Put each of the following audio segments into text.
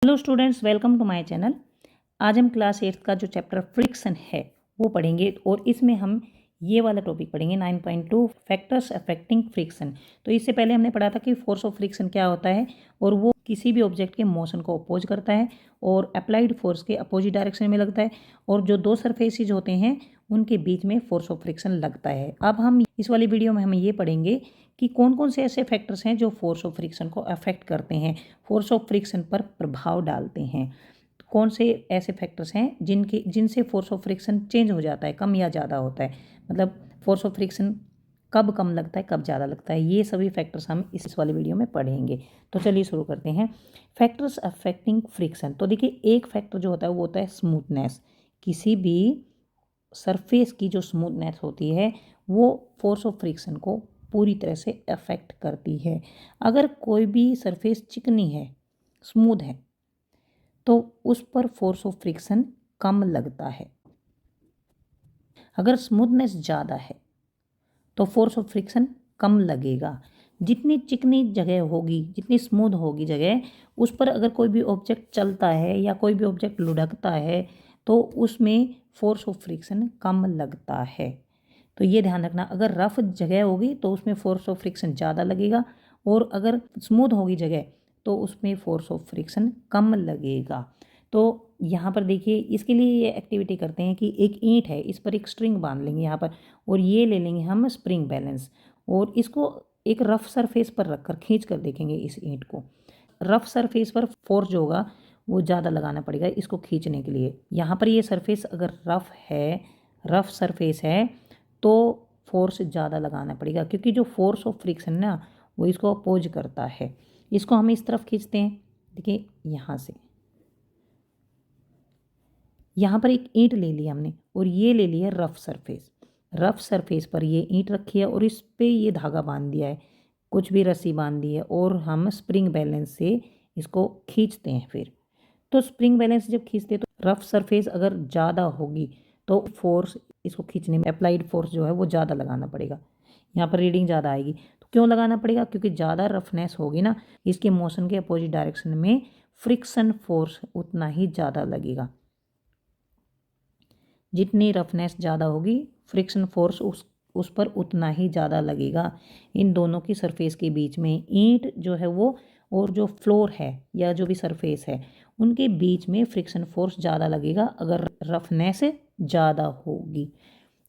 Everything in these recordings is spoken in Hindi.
Hello students, welcome to my channel. आज हम क्लास 8 का जो चैप्टर फ्रिक्शन है वो पढ़ेंगे और इसमें हम ये वाला टॉपिक पढ़ेंगे 9.2 फैक्टर्स अफेक्टिंग फ्रिक्शन। तो इससे पहले हमने पढ़ा था कि फोर्स ऑफ फ्रिक्शन क्या होता है और वो किसी भी ऑब्जेक्ट के मोशन को अपोज करता है और अप्लाइड फोर्स के अपोजिट डायरेक्शन में लगता है और जो दो सरफेसेज होते हैं उनके बीच में फोर्स ऑफ फ्रिक्शन लगता है। अब हम इस वाली वीडियो में हम ये पढ़ेंगे कि कौन कौन से ऐसे फैक्टर्स हैं जो फोर्स ऑफ फ्रिक्शन को अफेक्ट करते हैं, फोर्स ऑफ फ्रिक्शन पर प्रभाव डालते हैं। कौन से ऐसे फैक्टर्स हैं जिनसे फोर्स ऑफ फ्रिक्शन चेंज हो जाता है, कम या ज़्यादा होता है, मतलब फोर्स ऑफ फ्रिक्शन कब कम लगता है, कब ज़्यादा लगता है। ये सभी फैक्टर्स हम इस वाली वीडियो में पढ़ेंगे। तो चलिए शुरू करते हैं। Factors affecting friction. तो देखिए, एक फैक्टर जो होता है वो होता है स्मूथनेस। किसी भी सरफेस की जो स्मूथनेस होती है वो फोर्स ऑफ फ्रिक्शन को पूरी तरह से अफेक्ट करती है। अगर कोई भी सरफेस चिकनी है, स्मूथ है, तो उस पर फोर्स ऑफ फ्रिक्शन कम लगता है। अगर स्मूथनेस ज़्यादा है तो फोर्स ऑफ फ्रिक्शन कम लगेगा। जितनी चिकनी जगह होगी, जितनी स्मूथ होगी जगह, उस पर अगर कोई भी ऑब्जेक्ट चलता है या कोई भी ऑब्जेक्ट लुढ़कता है तो उसमें फोर्स ऑफ फ्रिक्शन कम लगता है। तो ये ध्यान रखना, अगर रफ जगह होगी तो उसमें फोर्स ऑफ फ्रिक्शन ज़्यादा लगेगा और अगर स्मूथ होगी जगह तो उसमें फोर्स ऑफ फ्रिक्शन कम लगेगा। तो यहाँ पर देखिए, इसके लिए ये एक्टिविटी करते हैं कि एक ईंट है, इस पर एक स्ट्रिंग बांध लेंगे यहाँ पर और ये ले लेंगे हम स्प्रिंग बैलेंस और इसको एक रफ सरफेस पर रखकर खींच कर देखेंगे इस ईंट को। रफ सरफेस पर फोर्स जो होगा वो ज़्यादा लगाना पड़ेगा इसको खींचने के लिए। यहाँ पर ये सरफेस अगर रफ है, रफ सरफेस है, तो फोर्स ज़्यादा लगाना पड़ेगा क्योंकि जो फोर्स ऑफ फ्रिक्शन ना वो इसको अपोज करता है। इसको हम इस तरफ खींचते हैं, देखिए यहाँ से, यहाँ पर एक ईंट ले ली हमने और ये ले लिया रफ सरफेस। रफ सरफेस पर ये ईंट रखी है और इस पे ये धागा बांध दिया है, कुछ भी रस्सी बांध दी है और हम स्प्रिंग बैलेंस से इसको खींचते हैं। फिर तो स्प्रिंग बैलेंस जब खींचते हैं तो रफ सरफेस अगर ज़्यादा होगी तो फोर्स इसको खींचने में अप्लाइड फोर्स जो है वो ज़्यादा लगाना पड़ेगा। यहाँ पर रीडिंग ज़्यादा आएगी। तो क्यों लगाना पड़ेगा? क्योंकि ज़्यादा रफनेस होगी ना, इसके मोशन के अपोजिट डायरेक्शन में फ्रिक्शन फोर्स उतना ही ज़्यादा लगेगा। जितनी रफनेस ज़्यादा होगी फ्रिक्शन फोर्स उस पर उतना ही ज़्यादा लगेगा। इन दोनों की सरफेस के बीच में ईंट जो है वो और जो फ्लोर है या जो भी सरफेस है उनके बीच में फ्रिक्शन फोर्स ज़्यादा लगेगा अगर रफनेस ज़्यादा होगी।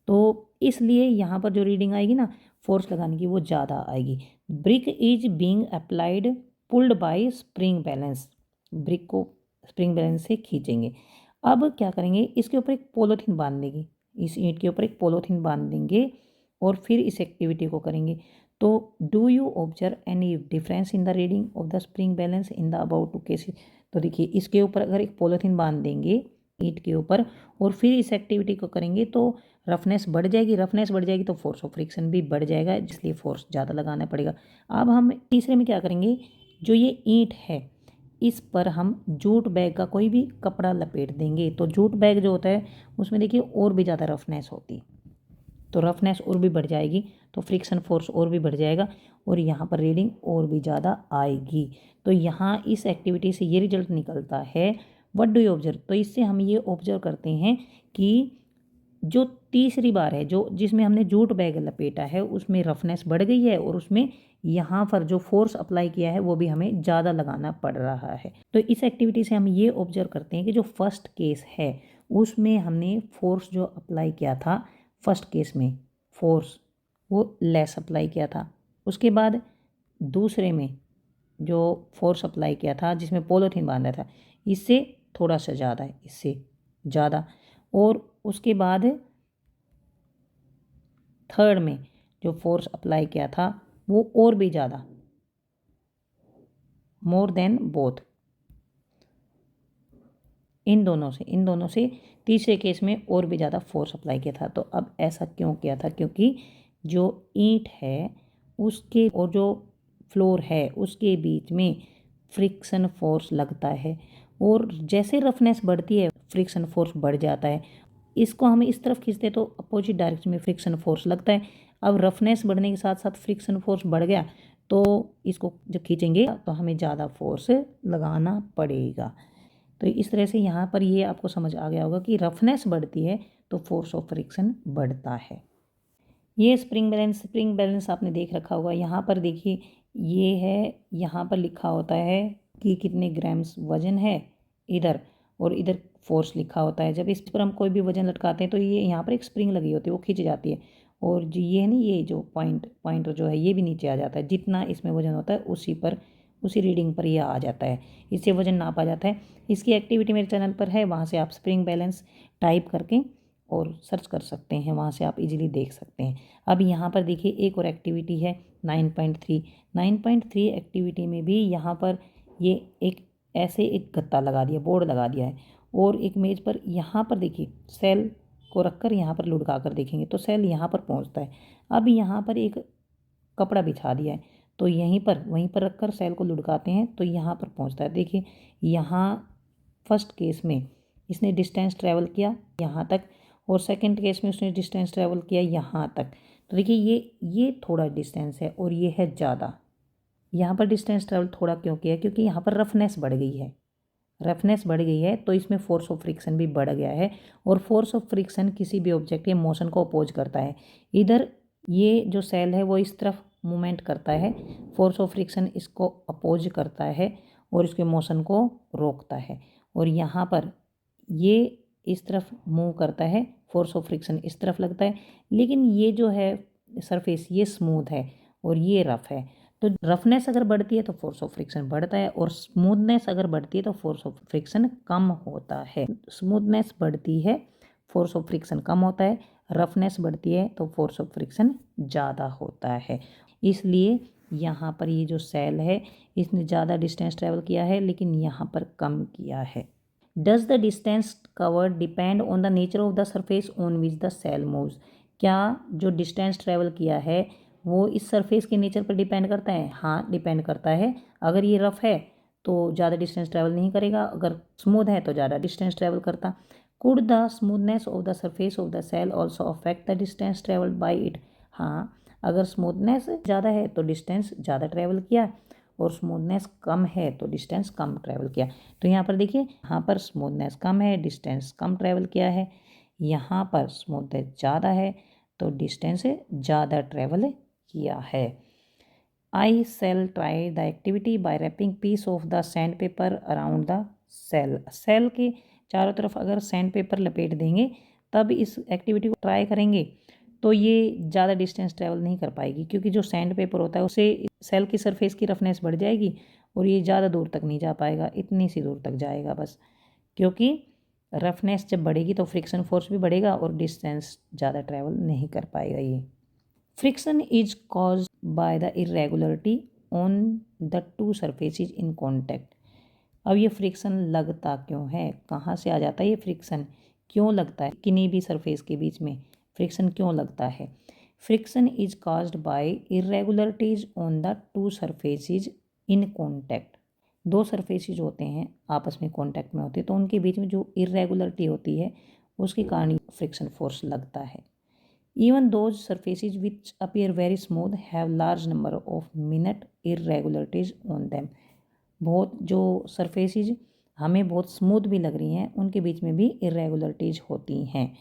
तो इसलिए यहाँ पर जो रीडिंग आएगी ना फोर्स लगाने की वो ज़्यादा आएगी। Brick is being applied pulled bye spring balance. Brick को स्प्रिंग बैलेंस से खींचेंगे। अब क्या करेंगे, इसके ऊपर एक पॉलीथीन बांध देंगे, इस ईंट के ऊपर एक पॉलीथीन बांध देंगे और फिर इस एक्टिविटी को करेंगे। तो do you observe any difference in the reading of the spring balance in the about two cases. तो देखिए, इसके ऊपर अगर एक पॉलीथीन बांध देंगे ईंट के ऊपर और फिर इस एक्टिविटी को करेंगे तो रफनेस बढ़ जाएगी। रफनेस बढ़ जाएगी तो फोर्स ऑफ फ्रिक्शन भी बढ़ जाएगा, इसलिए फोर्स ज़्यादा लगाना पड़ेगा। अब हम तीसरे में क्या करेंगे, जो ये ईंट है इस पर हम जूट बैग का कोई भी कपड़ा लपेट देंगे। तो जूट बैग जो होता है उसमें देखिए और भी ज़्यादा रफनेस होती, तो रफनेस और भी बढ़ जाएगी, तो फ्रिक्शन फोर्स और भी बढ़ जाएगा और यहाँ पर रीडिंग और भी ज़्यादा आएगी। तो यहाँ इस एक्टिविटी से ये रिजल्ट निकलता है, व्हाट डू यू ऑब्जर्व। तो इससे हम ये ऑब्जर्व करते हैं कि जो तीसरी बार है जो जिसमें हमने जूट बैग लपेटा है उसमें रफनेस बढ़ गई है और उसमें यहाँ पर जो फोर्स अप्लाई किया है वो भी हमें ज़्यादा लगाना पड़ रहा है। तो इस एक्टिविटी से हम ये ऑब्जर्व करते हैं कि जो फर्स्ट केस है उसमें हमने फोर्स जो अप्लाई किया था, फर्स्ट केस में फोर्स वो लेस अप्लाई किया था। उसके बाद दूसरे में जो फोर्स अप्लाई किया था जिसमें पॉलीथीन बांधा था, इससे थोड़ा सा ज़्यादा है, इससे ज़्यादा। और उसके बाद थर्ड में जो फोर्स अप्लाई किया था वो और भी ज़्यादा, मोर देन बोथ। इन दोनों से तीसरे केस में और भी ज़्यादा फोर्स अप्लाई किया था। तो अब ऐसा क्यों किया था? क्योंकि जो ईंट है उसके और जो फ्लोर है उसके बीच में फ्रिक्शन फोर्स लगता है और जैसे रफनेस बढ़ती है फ्रिक्शन फोर्स बढ़ जाता है। इसको हम इस तरफ खींचते तो अपोजिट डायरेक्शन में फ्रिक्शन फोर्स लगता है। अब रफनेस बढ़ने के साथ साथ फ्रिक्शन फोर्स बढ़ गया तो इसको जब खींचेंगे तो हमें ज़्यादा फोर्स लगाना पड़ेगा। तो इस तरह से यहाँ पर ये आपको समझ आ गया होगा कि रफनेस बढ़ती है तो फोर्स ऑफ फ्रिक्शन बढ़ता है। ये स्प्रिंग बैलेंस आपने देख रखा होगा। यहाँ पर देखिए ये है, यहाँ पर लिखा होता है कि कितने ग्राम्स वजन है इधर, और इधर फोर्स लिखा होता है। जब इस पर हम कोई भी वजन लटकाते हैं तो ये यहाँ पर एक स्प्रिंग लगी होती है, वो खींच जाती है, और जो ये है ना, ये जो पॉइंटर जो है ये भी नीचे आ जाता है। जितना इसमें वजन होता है उसी रीडिंग पर ये आ जाता है, इससे वजन नापा जाता है। इसकी एक्टिविटी मेरे चैनल पर है, वहाँ से आप स्प्रिंग बैलेंस टाइप करके और सर्च कर सकते हैं, वहाँ से आप इजीली देख सकते हैं। अब यहाँ पर देखिए एक और एक्टिविटी है 9.3 एक्टिविटी में भी यहाँ पर ये एक गत्ता लगा दिया, बोर्ड लगा दिया है, और एक मेज पर यहाँ पर देखिए सेल को रखकर यहाँ पर लुढ़का कर देखेंगे तो सेल यहाँ पर पहुँचता है। अब यहाँ पर एक कपड़ा बिछा दिया है तो वहीं पर रखकर सेल को लुढ़काते हैं तो यहाँ पर पहुँचता है। देखिए यहाँ फर्स्ट केस में इसने डिस्टेंस ट्रैवल किया यहाँ तक, और सेकंड केस में उसने डिस्टेंस ट्रैवल किया यहाँ तक। तो देखिए ये थोड़ा डिस्टेंस है और ये है ज़्यादा। यहाँ पर डिस्टेंस ट्रैवल थोड़ा क्यों किया? क्योंकि यहाँ पर रफनेस बढ़ गई है तो इसमें फोर्स ऑफ फ्रिक्शन भी बढ़ गया है, और फोर्स ऑफ फ्रिक्शन किसी भी ऑब्जेक्ट के मोशन को अपोज करता है। इधर ये जो सेल है वो इस तरफ मूवमेंट करता है, फोर्स ऑफ फ्रिक्शन इसको अपोज करता है और इसके मोशन को रोकता है, और यहाँ पर ये इस तरफ मूव करता है, फोर्स ऑफ फ्रिक्शन इस तरफ लगता है। लेकिन ये जो है सरफेस ये स्मूथ है और ये रफ है, तो रफनेस अगर बढ़ती है तो फोर्स ऑफ फ्रिक्शन बढ़ता है, और स्मूथनेस अगर बढ़ती है तो फोर्स ऑफ फ्रिक्शन कम होता है। स्मूथनेस बढ़ती है, फोर्स ऑफ फ्रिक्शन कम होता है, रफनेस बढ़ती है तो फोर्स ऑफ फ्रिक्शन ज़्यादा होता है। इसलिए यहाँ पर ये जो सेल है इसने ज़्यादा डिस्टेंस ट्रैवल किया है लेकिन यहाँ पर कम किया है। Does the distance covered depend on the nature of the surface on which the cell moves? क्या जो डिस्टेंस ट्रैवल किया है वो इस सरफेस के नेचर पर डिपेंड करता है? हाँ, डिपेंड करता है। अगर ये रफ है तो ज़्यादा डिस्टेंस ट्रैवल नहीं करेगा, अगर स्मूथ है तो ज़्यादा डिस्टेंस ट्रैवल करता। Could the smoothness of the surface of the cell also affect the distance travelled by it? हाँ, अगर स्मूथनेस ज़्यादा है तो डिस्टेंस ज़्यादा ट्रैवल किया, और स्मूथनेस कम है तो डिस्टेंस कम ट्रैवल किया। तो यहाँ पर देखिए, यहाँ पर स्मूथनेस कम है, डिस्टेंस कम ट्रैवल किया है, यहाँ पर स्मूथनेस ज़्यादा है तो डिस्टेंस ज़्यादा ट्रैवल किया है। I shall try the activity by wrapping piece of the sandpaper around the cell. Cell के चारों तरफ अगर सैंड पेपर लपेट देंगे तब इस एक्टिविटी को ट्राई करेंगे तो ये ज़्यादा डिस्टेंस ट्रैवल नहीं कर पाएगी, क्योंकि जो सैंड पेपर होता है उससे सेल की सरफेस की रफनेस बढ़ जाएगी और ये ज़्यादा दूर तक नहीं जा पाएगा, इतनी सी दूर तक जाएगा बस। क्योंकि रफनेस जब बढ़ेगी तो फ्रिक्शन फोर्स भी बढ़ेगा और डिस्टेंस ज़्यादा ट्रैवल नहीं कर पाएगा ये। Friction is caused by the irregularity on the two surfaces in contact. अब ये फ्रिक्शन लगता क्यों है? कहाँ से आ जाता है ये फ्रिक्शन? क्यों लगता है किन्हीं भी सरफेस के बीच में फ्रिक्शन क्यों लगता है? Friction is caused by irregularities on the two surfaces in contact. दो सरफेसेज होते हैं आपस में कॉन्टैक्ट में होते हैं तो उनके बीच में जो इरेगुलरिटी होती है उसके कारण फ्रिक्शन फोर्स लगता है। Even those surfaces which appear very smooth have large number of minute irregularities on them. बहुत जो सरफेसेज हमें बहुत स्मूथ भी लग रही हैं उनके बीच में भी इरेगुलरिटीज होती हैं।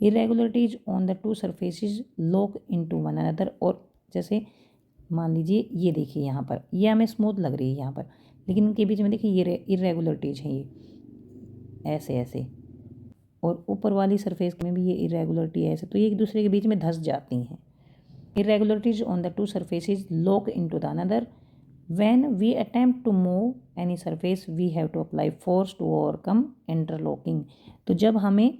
Irregularities on the two surfaces lock into one another. और जैसे मान लीजिए ये देखिए यहाँ पर ये हमें स्मूथ लग रही है यहाँ पर, लेकिन इनके बीच में देखिए ये इरेगुलरिटीज हैं, ये ऐसे ऐसे, और ऊपर वाली सरफेस में भी ये इरेगुलरिटी है ऐसे, तो ये एक दूसरे के बीच में धंस जाती हैं। Irregularities on the two surfaces lock into the another. When we attempt to move any surface, we have to apply force to overcome interlocking। तो जब हमें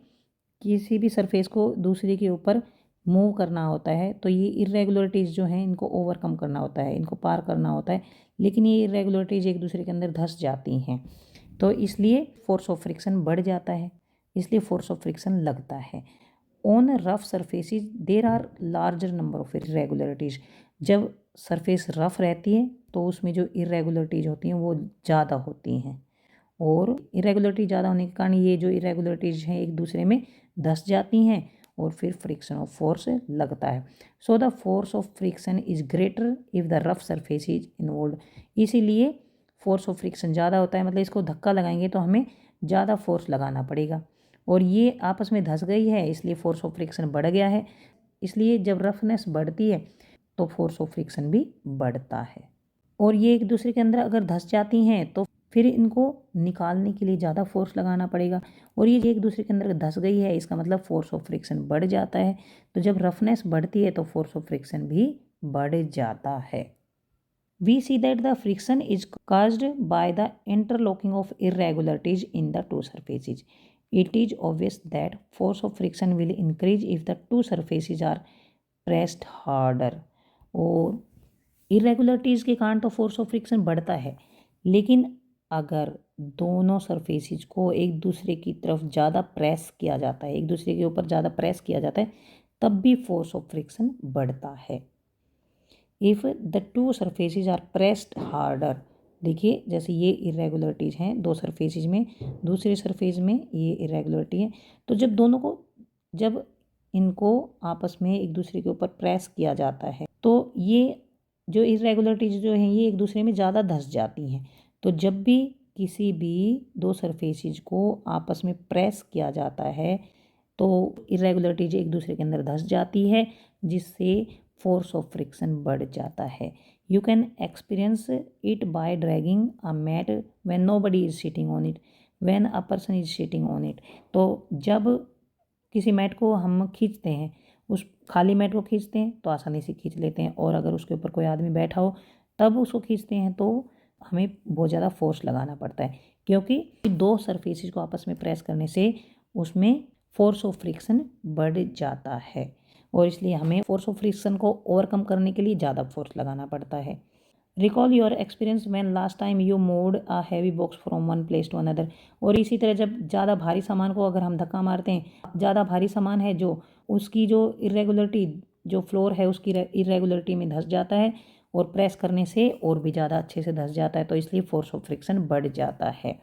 किसी भी सरफेस को दूसरे के ऊपर मूव करना होता है तो ये इरेगुलरिटीज़ जो हैं इनको ओवरकम करना होता है, इनको पार करना होता है, लेकिन ये इरेगुलरिटीज़ एक दूसरे के अंदर धंस जाती हैं तो इसलिए फोर्स ऑफ फ्रिक्शन बढ़ जाता है, इसलिए फोर्स ऑफ फ्रिक्शन लगता है। On rough surfaces there are larger number of irregularities. जब सरफेस रफ रहती है तो उसमें जो इरेगुलरिटीज़ होती हैं वो ज़्यादा होती हैं, और इरेगुलरिटी ज़्यादा होने के कारण ये जो इरेगुलरिटीज़ हैं एक दूसरे में धंस जाती हैं और फिर फ्रिक्शन ऑफ फोर्स लगता है। So the force of friction is greater if the rough surface is involve. इसीलिए फोर्स ऑफ फ्रिक्शन ज़्यादा होता है, मतलब इसको धक्का लगाएंगे तो हमें ज़्यादा फोर्स लगाना पड़ेगा। और ये आपस में धंस गई है, इसलिए फोर्स ऑफ फ्रिक्शन बढ़ गया है। इसलिए जब रफनेस बढ़ती है तो फोर्स ऑफ फ्रिक्शन भी बढ़ता है। और ये एक दूसरे के अंदर अगर धंस जाती हैं तो फिर इनको निकालने के लिए ज़्यादा फोर्स लगाना पड़ेगा। और ये एक दूसरे के अंदर धंस गई है, इसका मतलब फोर्स ऑफ फ्रिक्शन बढ़ जाता है। तो जब रफनेस बढ़ती है तो फोर्स ऑफ फ्रिक्शन भी बढ़ जाता है। We see that the friction is caused by the interlocking of irregularities in the two surfaces. It is obvious that force of friction will increase if the two surfaces are pressed harder. और irregularities के कारण तो फोर्स ऑफ फ्रिक्शन बढ़ता है, लेकिन अगर दोनों सरफेसेस को एक दूसरे की तरफ ज़्यादा प्रेस किया जाता है, एक दूसरे के ऊपर ज़्यादा प्रेस किया जाता है, तब भी फोर्स ऑफ फ्रिक्शन बढ़ता है। If the two surfaces are pressed harder, देखिए जैसे ये इरेगुलरिटीज़ हैं दो सरफेसेस में, दूसरे सरफेस में ये इरेगुलरिटी है। तो जब इनको आपस में एक दूसरे के ऊपर प्रेस किया जाता है तो ये जो इरेगुलरिटीज़ जो हैं ये एक दूसरे में ज़्यादा धंस जाती हैं। तो जब भी किसी भी दो सरफेसेस को आपस में प्रेस किया जाता है तो इरेगुलरिटीज एक दूसरे के अंदर धंस जाती है, जिससे फोर्स ऑफ फ्रिक्शन बढ़ जाता है। You can experience it by dragging a mat when nobody is sitting on it, when a person is sitting on it. तो जब किसी मैट को हम खींचते हैं, उस खाली मैट को खींचते हैं तो आसानी से खींच लेते हैं, और अगर उसके ऊपर कोई आदमी बैठा हो तब उसको खींचते हैं तो हमें बहुत ज़्यादा फोर्स लगाना पड़ता है, क्योंकि दो सरफेसेस को आपस में प्रेस करने से उसमें फोर्स ऑफ फ्रिक्शन बढ़ जाता है। और इसलिए हमें फोर्स ऑफ फ्रिक्शन को ओवरकम करने के लिए ज़्यादा फोर्स लगाना पड़ता है। Recall your experience when last time you moved a heavy box from one place to another. और इसी तरह जब ज़्यादा भारी सामान को अगर हम धक्का मारते हैं, ज़्यादा भारी सामान है जो उसकी जो इरेगुलरिटी जो फ्लोर है उसकी इरेगुलरिटी में धंस जाता है, और प्रेस करने से और भी ज़्यादा अच्छे से धंस जाता है, तो इसलिए फोर्स ऑफ फ्रिक्शन बढ़ जाता है।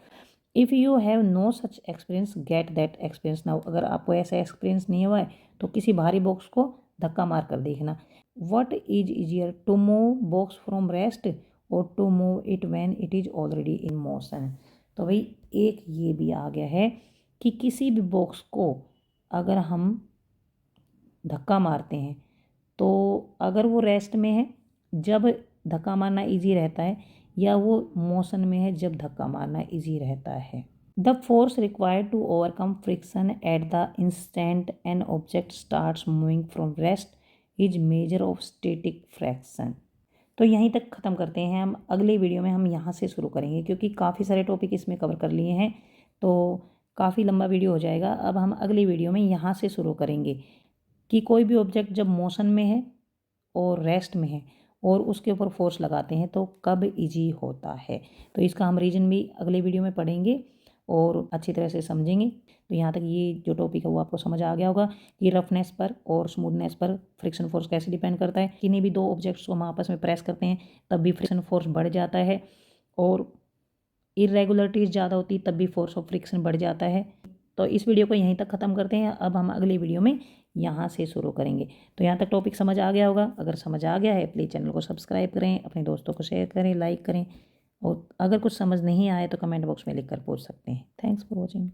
If you have no such experience get that experience now. अगर आपको ऐसा एक्सपीरियंस नहीं हुआ है तो किसी भारी बॉक्स को धक्का मार कर देखना। What is easier to move box from rest और to move it when it is already in motion. तो भाई एक ये भी आ गया है कि किसी भी बॉक्स को अगर हम धक्का मारते हैं तो अगर वो रेस्ट में है जब धक्का मारना इजी रहता है, या वो मोशन में है जब धक्का मारना इजी रहता है। The force required to overcome friction at the instant an object starts moving from rest is measure of static friction. तो यहीं तक ख़त्म करते हैं हम। अगले वीडियो में हम यहाँ से शुरू करेंगे, क्योंकि काफ़ी सारे टॉपिक इसमें कवर कर लिए हैं तो काफ़ी लंबा वीडियो हो जाएगा। अब हम अगली वीडियो में यहाँ से शुरू करेंगे कि कोई भी ऑब्जेक्ट जब मोशन में है और रेस्ट में है और उसके ऊपर फोर्स लगाते हैं तो कब इजी होता है। तो इसका हम रीजन भी अगले वीडियो में पढ़ेंगे और अच्छी तरह से समझेंगे। तो यहाँ तक ये जो टॉपिक है वो आपको समझ आ गया होगा कि रफनेस पर और स्मूथनेस पर फ्रिक्शन फोर्स कैसे डिपेंड करता है। किन्हीं भी दो ऑब्जेक्ट्स को हम आपस में प्रेस करते हैं तब भी फ्रिक्शन फोर्स बढ़ जाता है, और इरेगुलरिटीज़ ज़्यादा होती तब भी फोर्स ऑफ फ्रिक्शन बढ़ जाता है। तो इस वीडियो को यहीं तक ख़त्म करते हैं। अब हम अगली वीडियो में यहाँ से शुरू करेंगे। तो यहाँ तक टॉपिक समझ आ गया होगा। अगर समझ आ गया है प्लीज़ चैनल को सब्सक्राइब करें, अपने दोस्तों को शेयर करें, लाइक करें, और अगर कुछ समझ नहीं आए तो कमेंट बॉक्स में लिख कर पूछ सकते हैं। Thanks for watching.